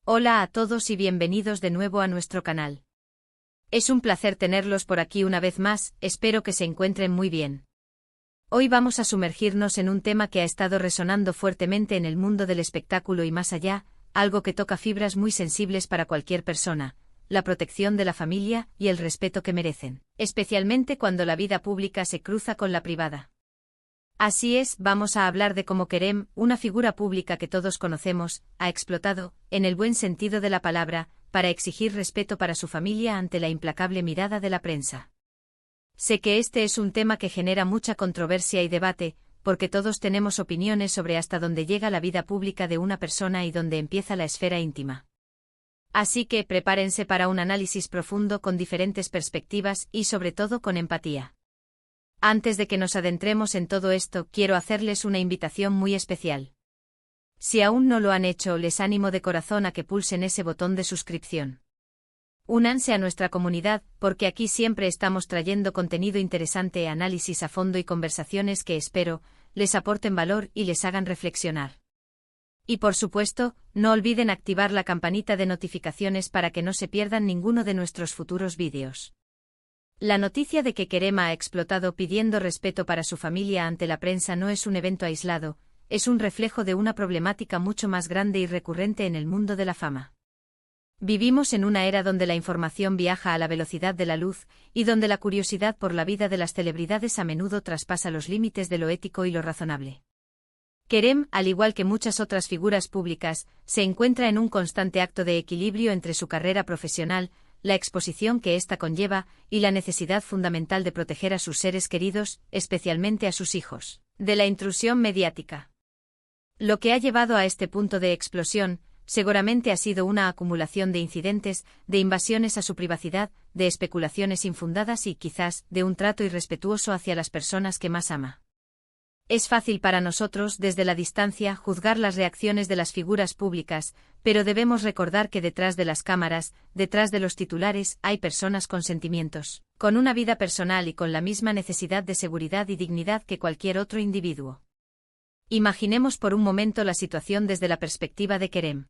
Hola a todos y bienvenidos de nuevo a nuestro canal. Es un placer tenerlos por aquí una vez más, espero que se encuentren muy bien. Hoy vamos a sumergirnos en un tema que ha estado resonando fuertemente en el mundo del espectáculo y más allá, algo que toca fibras muy sensibles para cualquier persona, la protección de la familia y el respeto que merecen, especialmente cuando la vida pública se cruza con la privada. Así es, vamos a hablar de cómo Kerem, una figura pública que todos conocemos, ha explotado, en el buen sentido de la palabra, para exigir respeto para su familia ante la implacable mirada de la prensa. Sé que este es un tema que genera mucha controversia y debate, porque todos tenemos opiniones sobre hasta dónde llega la vida pública de una persona y dónde empieza la esfera íntima. Así que prepárense para un análisis profundo con diferentes perspectivas y sobre todo con empatía. Antes de que nos adentremos en todo esto, quiero hacerles una invitación muy especial. Si aún no lo han hecho, les animo de corazón a que pulsen ese botón de suscripción. Únanse a nuestra comunidad, porque aquí siempre estamos trayendo contenido interesante, análisis a fondo y conversaciones que espero les aporten valor y les hagan reflexionar. Y por supuesto, no olviden activar la campanita de notificaciones para que no se pierdan ninguno de nuestros futuros vídeos. La noticia de que Kerem ha explotado pidiendo respeto para su familia ante la prensa no es un evento aislado, es un reflejo de una problemática mucho más grande y recurrente en el mundo de la fama. Vivimos en una era donde la información viaja a la velocidad de la luz, y donde la curiosidad por la vida de las celebridades a menudo traspasa los límites de lo ético y lo razonable. Kerem, al igual que muchas otras figuras públicas, se encuentra en un constante acto de equilibrio entre su carrera profesional, la exposición que ésta conlleva, y la necesidad fundamental de proteger a sus seres queridos, especialmente a sus hijos, de la intrusión mediática. Lo que ha llevado a este punto de explosión, seguramente ha sido una acumulación de incidentes, de invasiones a su privacidad, de especulaciones infundadas y quizás, de un trato irrespetuoso hacia las personas que más ama. Es fácil para nosotros, desde la distancia, juzgar las reacciones de las figuras públicas, pero debemos recordar que detrás de las cámaras, detrás de los titulares, hay personas con sentimientos, con una vida personal y con la misma necesidad de seguridad y dignidad que cualquier otro individuo. Imaginemos por un momento la situación desde la perspectiva de Kerem.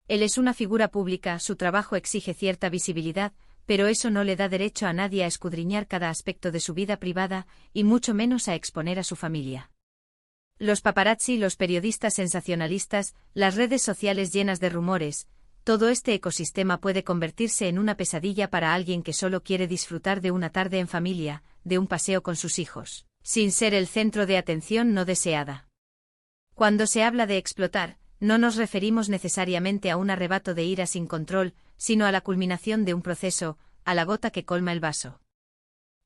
Él es una figura pública, su trabajo exige cierta visibilidad, pero eso no le da derecho a nadie a escudriñar cada aspecto de su vida privada, y mucho menos a exponer a su familia. Los paparazzi, los periodistas sensacionalistas, las redes sociales llenas de rumores, todo este ecosistema puede convertirse en una pesadilla para alguien que solo quiere disfrutar de una tarde en familia, de un paseo con sus hijos, sin ser el centro de atención no deseada. Cuando se habla de explotar, no nos referimos necesariamente a un arrebato de ira sin control, sino a la culminación de un proceso, a la gota que colma el vaso.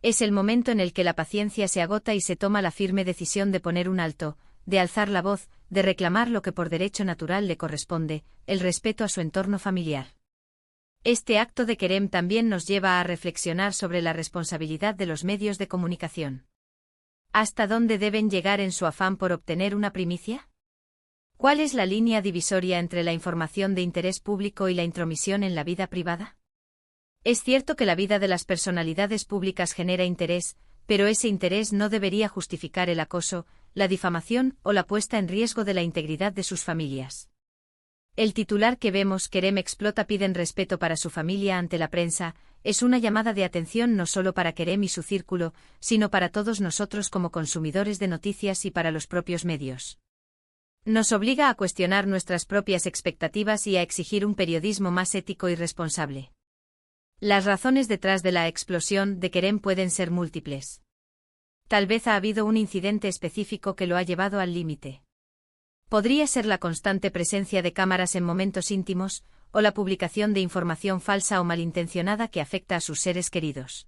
Es el momento en el que la paciencia se agota y se toma la firme decisión de poner un alto, de alzar la voz, de reclamar lo que por derecho natural le corresponde, el respeto a su entorno familiar. Este acto de Kerem también nos lleva a reflexionar sobre la responsabilidad de los medios de comunicación. ¿Hasta dónde deben llegar en su afán por obtener una primicia? ¿Cuál es la línea divisoria entre la información de interés público y la intromisión en la vida privada? Es cierto que la vida de las personalidades públicas genera interés, pero ese interés no debería justificar el acoso, la difamación o la puesta en riesgo de la integridad de sus familias. El titular que vemos, Kerem explota, piden respeto para su familia ante la prensa, es una llamada de atención no solo para Kerem y su círculo, sino para todos nosotros como consumidores de noticias y para los propios medios. Nos obliga a cuestionar nuestras propias expectativas y a exigir un periodismo más ético y responsable. Las razones detrás de la explosión de Kerem pueden ser múltiples. Tal vez ha habido un incidente específico que lo ha llevado al límite. Podría ser la constante presencia de cámaras en momentos íntimos, o la publicación de información falsa o malintencionada que afecta a sus seres queridos.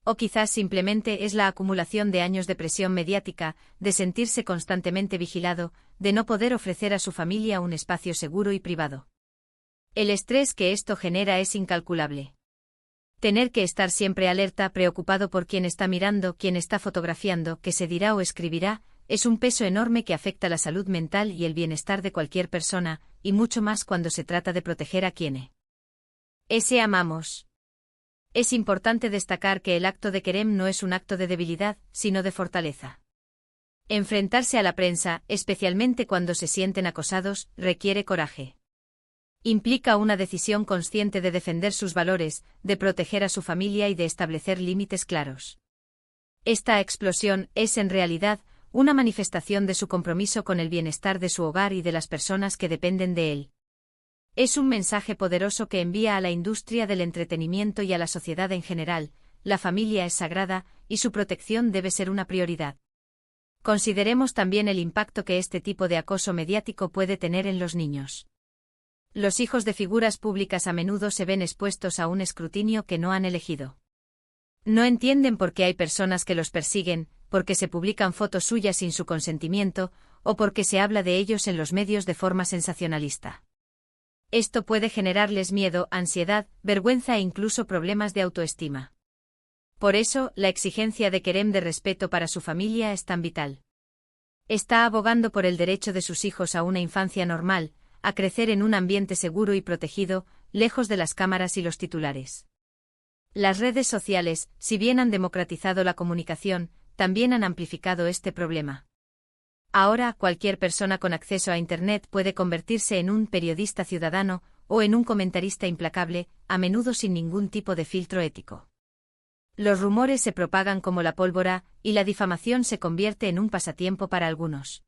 O quizás simplemente es la acumulación de años de presión mediática, de sentirse constantemente vigilado, de no poder ofrecer a su familia un espacio seguro y privado. El estrés que esto genera es incalculable. Tener que estar siempre alerta, preocupado por quién está mirando, quién está fotografiando, qué se dirá o escribirá, es un peso enorme que afecta la salud mental y el bienestar de cualquier persona, y mucho más cuando se trata de proteger a quienes amamos. Es importante destacar que el acto de Kerem no es un acto de debilidad, sino de fortaleza. Enfrentarse a la prensa, especialmente cuando se sienten acosados, requiere coraje. Implica una decisión consciente de defender sus valores, de proteger a su familia y de establecer límites claros. Esta explosión es, en realidad, una manifestación de su compromiso con el bienestar de su hogar y de las personas que dependen de él. Es un mensaje poderoso que envía a la industria del entretenimiento y a la sociedad en general: la familia es sagrada, y su protección debe ser una prioridad. Consideremos también el impacto que este tipo de acoso mediático puede tener en los niños. Los hijos de figuras públicas a menudo se ven expuestos a un escrutinio que no han elegido. No entienden por qué hay personas que los persiguen, porque se publican fotos suyas sin su consentimiento, o porque se habla de ellos en los medios de forma sensacionalista. Esto puede generarles miedo, ansiedad, vergüenza e incluso problemas de autoestima. Por eso, la exigencia de Kerem de respeto para su familia es tan vital. Está abogando por el derecho de sus hijos a una infancia normal, a crecer en un ambiente seguro y protegido, lejos de las cámaras y los titulares. Las redes sociales, si bien han democratizado la comunicación, también han amplificado este problema. Ahora, cualquier persona con acceso a Internet puede convertirse en un periodista ciudadano, o en un comentarista implacable, a menudo sin ningún tipo de filtro ético. Los rumores se propagan como la pólvora, y la difamación se convierte en un pasatiempo para algunos.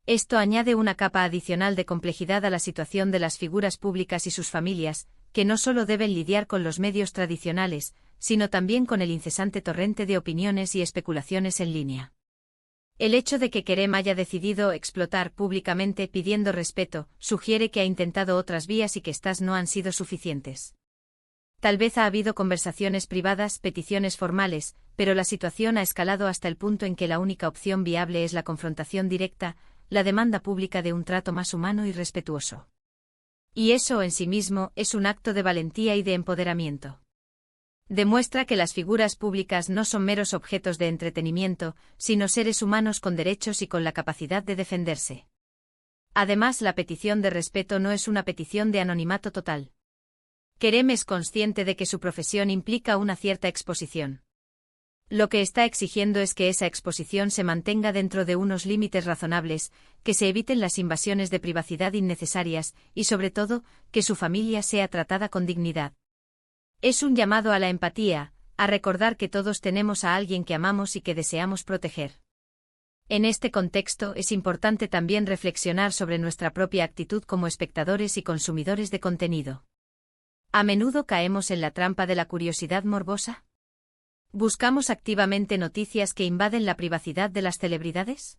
Esto añade una capa adicional de complejidad a la situación de las figuras públicas y sus familias, que no solo deben lidiar con los medios tradicionales, sino también con el incesante torrente de opiniones y especulaciones en línea. El hecho de que Kerem haya decidido explotar públicamente pidiendo respeto, sugiere que ha intentado otras vías y que estas no han sido suficientes. Tal vez ha habido conversaciones privadas, peticiones formales, pero la situación ha escalado hasta el punto en que la única opción viable es la confrontación directa, la demanda pública de un trato más humano y respetuoso. Y eso en sí mismo es un acto de valentía y de empoderamiento. Demuestra que las figuras públicas no son meros objetos de entretenimiento, sino seres humanos con derechos y con la capacidad de defenderse. Además, la petición de respeto no es una petición de anonimato total. Kerem es consciente de que su profesión implica una cierta exposición. Lo que está exigiendo es que esa exposición se mantenga dentro de unos límites razonables, que se eviten las invasiones de privacidad innecesarias, y sobre todo, que su familia sea tratada con dignidad. Es un llamado a la empatía, a recordar que todos tenemos a alguien que amamos y que deseamos proteger. En este contexto es importante también reflexionar sobre nuestra propia actitud como espectadores y consumidores de contenido. ¿A menudo caemos en la trampa de la curiosidad morbosa? ¿Buscamos activamente noticias que invaden la privacidad de las celebridades?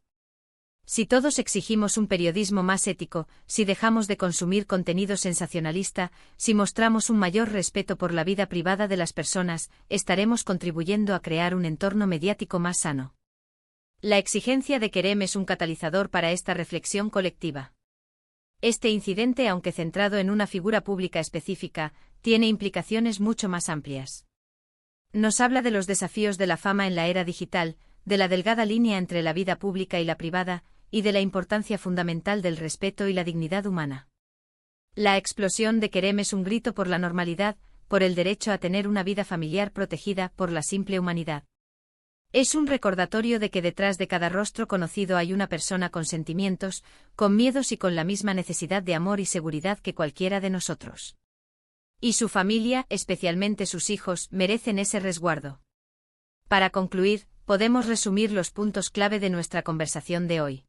Si todos exigimos un periodismo más ético, si dejamos de consumir contenido sensacionalista, si mostramos un mayor respeto por la vida privada de las personas, estaremos contribuyendo a crear un entorno mediático más sano. La exigencia de Kerem es un catalizador para esta reflexión colectiva. Este incidente, aunque centrado en una figura pública específica, tiene implicaciones mucho más amplias. Nos habla de los desafíos de la fama en la era digital, de la delgada línea entre la vida pública y la privada, y de la importancia fundamental del respeto y la dignidad humana. La explosión de Kerem es un grito por la normalidad, por el derecho a tener una vida familiar protegida, por la simple humanidad. Es un recordatorio de que detrás de cada rostro conocido hay una persona con sentimientos, con miedos y con la misma necesidad de amor y seguridad que cualquiera de nosotros. Y su familia, especialmente sus hijos, merecen ese resguardo. Para concluir, podemos resumir los puntos clave de nuestra conversación de hoy.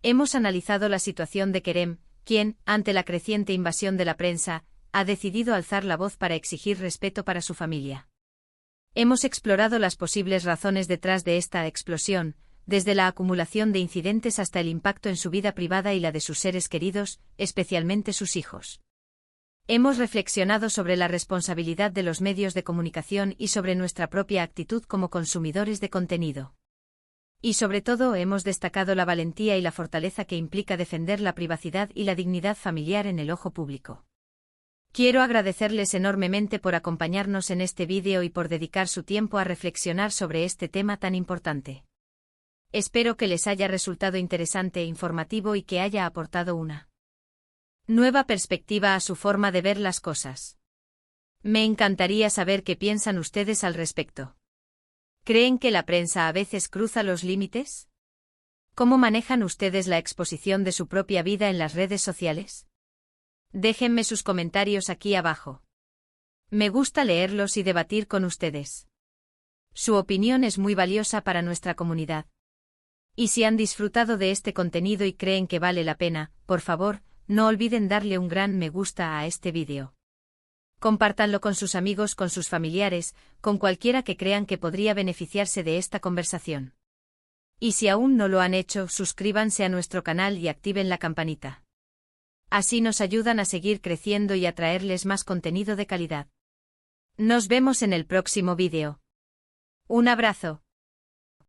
Hemos analizado la situación de Kerem, quien, ante la creciente invasión de la prensa, ha decidido alzar la voz para exigir respeto para su familia. Hemos explorado las posibles razones detrás de esta explosión, desde la acumulación de incidentes hasta el impacto en su vida privada y la de sus seres queridos, especialmente sus hijos. Hemos reflexionado sobre la responsabilidad de los medios de comunicación y sobre nuestra propia actitud como consumidores de contenido. Y sobre todo hemos destacado la valentía y la fortaleza que implica defender la privacidad y la dignidad familiar en el ojo público. Quiero agradecerles enormemente por acompañarnos en este vídeo y por dedicar su tiempo a reflexionar sobre este tema tan importante. Espero que les haya resultado interesante e informativo y que haya aportado una nueva perspectiva a su forma de ver las cosas. Me encantaría saber qué piensan ustedes al respecto. ¿Creen que la prensa a veces cruza los límites? ¿Cómo manejan ustedes la exposición de su propia vida en las redes sociales? Déjenme sus comentarios aquí abajo. Me gusta leerlos y debatir con ustedes. Su opinión es muy valiosa para nuestra comunidad. Y si han disfrutado de este contenido y creen que vale la pena, por favor, no olviden darle un gran me gusta a este vídeo. Compártanlo con sus amigos, con sus familiares, con cualquiera que crean que podría beneficiarse de esta conversación. Y si aún no lo han hecho, suscríbanse a nuestro canal y activen la campanita. Así nos ayudan a seguir creciendo y a traerles más contenido de calidad. Nos vemos en el próximo vídeo. Un abrazo.